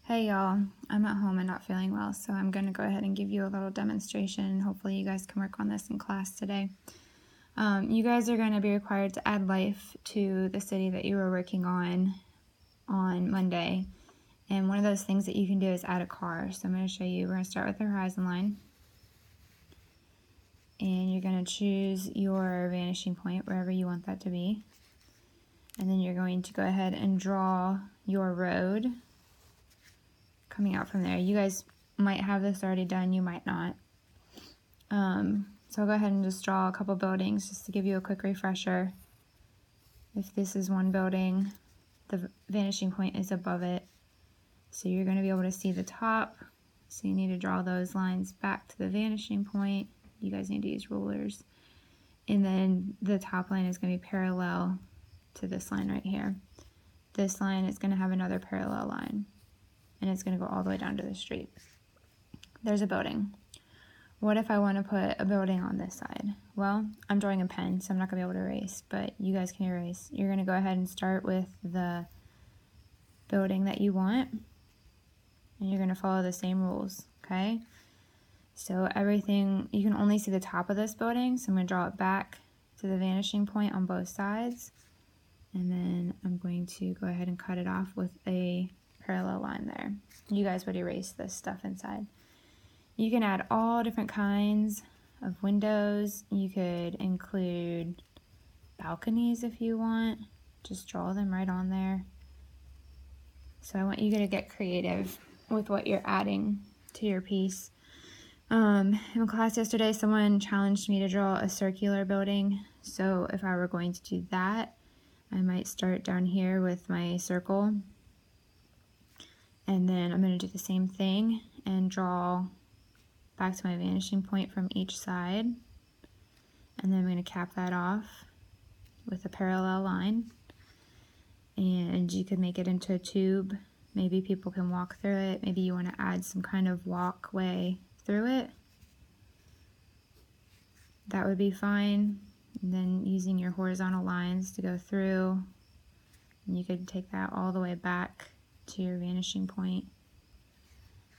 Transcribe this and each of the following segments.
Hey y'all, I'm at home and not feeling well, so I'm going to go ahead and give you a little demonstration. Hopefully you guys can work on this in class today. You guys are going to be required to add life to the city that you were working on Monday. And one of those things that you can do is add a car. So I'm going to show you. We're going to start with the horizon line. And you're going to choose your vanishing point, wherever you want that to be. And then you're going to go ahead and draw your road coming out from there. You guys might have this already done, you might not. So I'll go ahead and just draw a couple buildings just to give you a quick refresher. If this is one building, the vanishing point is above it. So you're going to be able to see the top. So you need to draw those lines back to the vanishing point. You guys need to use rulers. And then the top line is going to be parallel to this line right here. This line is going to have another parallel line. And it's going to go all the way down to the street. There's a building. What if I want to put a building on this side? Well, I'm drawing a pen, so I'm not going to be able to erase, but you guys can erase. You're going to go ahead and start with the building that you want, and you're going to follow the same rules, okay? So everything, you can only see the top of this building, so I'm going to draw it back to the vanishing point on both sides, and then I'm going to go ahead and cut it off with a parallel line there. You guys would erase this stuff inside. You can add all different kinds of windows. You could include balconies if you want. Just draw them right on there. So I want you to get creative with what you're adding to your piece. In class yesterday, someone challenged me to draw a circular building. So if I were going to do that, I might start down here with my circle. And then I'm going to do the same thing and draw back to my vanishing point from each side. And then I'm going to cap that off with a parallel line. And you could make it into a tube. Maybe people can walk through it. Maybe you want to add some kind of walkway through it. That would be fine. And then using your horizontal lines to go through. And you could take that all the way back to your vanishing point.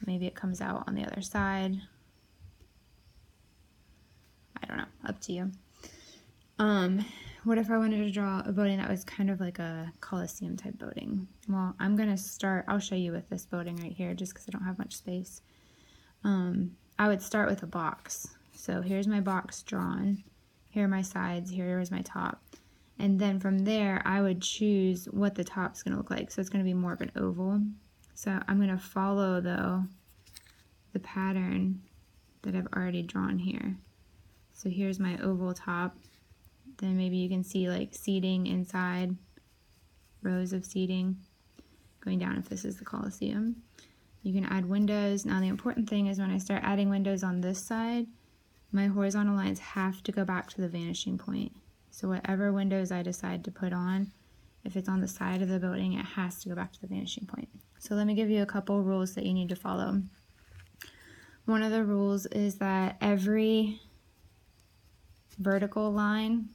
Maybe it comes out on the other side. I don't know, up to you. What if I wanted to draw a building that was kind of like a Coliseum type building? Well, I'm gonna start, I'll show you with this building right here just because I don't have much space. I would start with a box. So here's my box drawn. Here are my sides, here is my top. And then from there, I would choose what the top's gonna look like. So it's gonna be more of an oval. So I'm gonna follow, though, the pattern that I've already drawn here. So here's my oval top. Then maybe you can see like seating inside, rows of seating going down if this is the Coliseum. You can add windows. Now the important thing is when I start adding windows on this side, my horizontal lines have to go back to the vanishing point. So whatever windows I decide to put on, if it's on the side of the building, it has to go back to the vanishing point. So let me give you a couple rules that you need to follow. One of the rules is that every vertical line,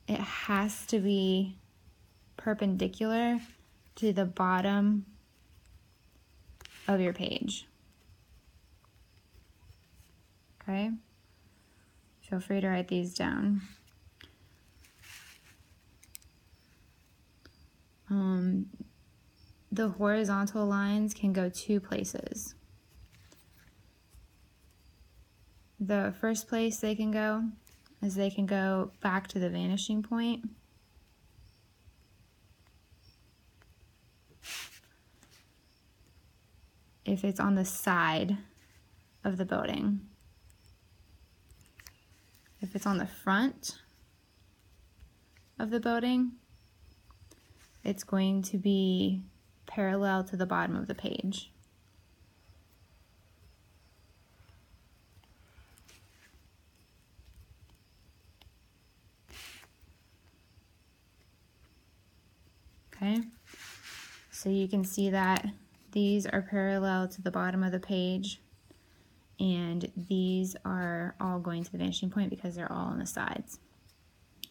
it has to be perpendicular to the bottom of your page. Okay? Feel free to write these down. The horizontal lines can go two places. The first place they can go is they can go back to the vanishing point. If it's on the side of the building. If it's on the front of the building, it's going to be parallel to the bottom of the page. Okay, so you can see that these are parallel to the bottom of the page, and these are all going to the vanishing point because they're all on the sides.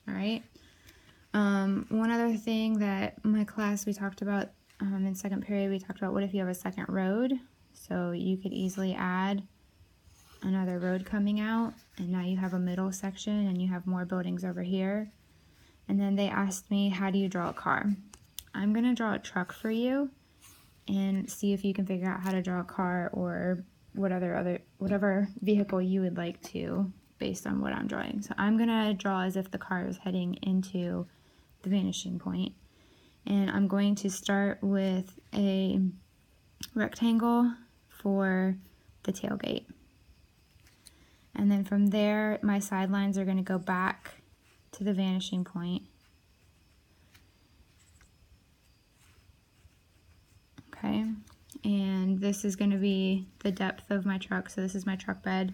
All right. One other thing that my class we talked about in second period we talked about what if you have a second road. So you could easily add another road coming out, and now you have a middle section and you have more buildings over here. And then they asked me, how do you draw a car? I'm gonna draw a truck for you and see if you can figure out how to draw a car or whatever vehicle you would like to based on what I'm drawing. So I'm gonna draw as if the car is heading into the vanishing point. And I'm going to start with a rectangle for the tailgate. And then from there, my sidelines are gonna go back to the vanishing point. Okay, and this is going to be the depth of my truck. So this is my truck bed.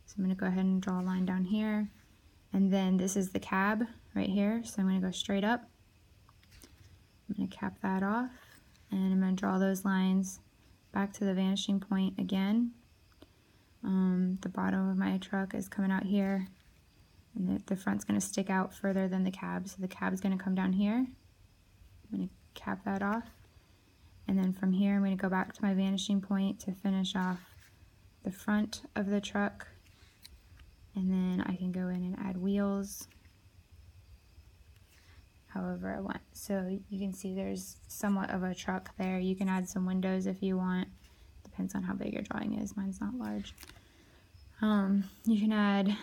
So I'm going to go ahead and draw a line down here. And then this is the cab right here. So I'm going to go straight up. I'm going to cap that off. And I'm going to draw those lines back to the vanishing point again. The bottom of my truck is coming out here. And the front's going to stick out further than the cab. So the cab is going to come down here. I'm going to cap that off. And then from here, I'm going to go back to my vanishing point to finish off the front of the truck. And then I can go in and add wheels however I want. So you can see there's somewhat of a truck there. You can add some windows if you want. Depends on how big your drawing is. Mine's not large. You can add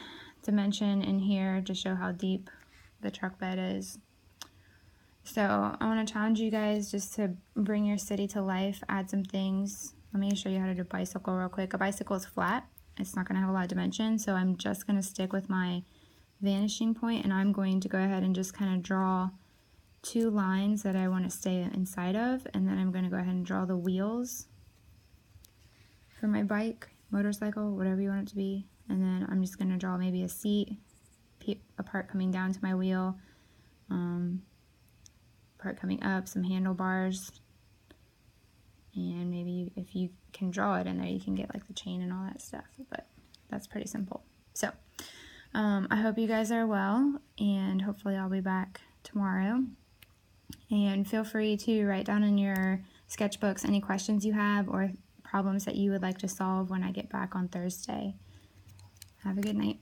dimension in here to show how deep the truck bed is. So I want to challenge you guys just to bring your city to life, add some things. Let me show you how to do a bicycle real quick. A bicycle is flat. It's not going to have a lot of dimension, so I'm just going to stick with my vanishing point, and I'm going to go ahead and just kind of draw two lines that I want to stay inside of, and then I'm going to go ahead and draw the wheels for my bike, motorcycle, whatever you want it to be. And then I'm just going to draw maybe a seat, a part coming down to my wheel, part coming up, some handlebars, and maybe if you can draw it in there, you can get like the chain and all that stuff, but that's pretty simple. So I hope you guys are well, and hopefully I'll be back tomorrow. And feel free to write down in your sketchbooks any questions you have or problems that you would like to solve when I get back on Thursday. Have a good night.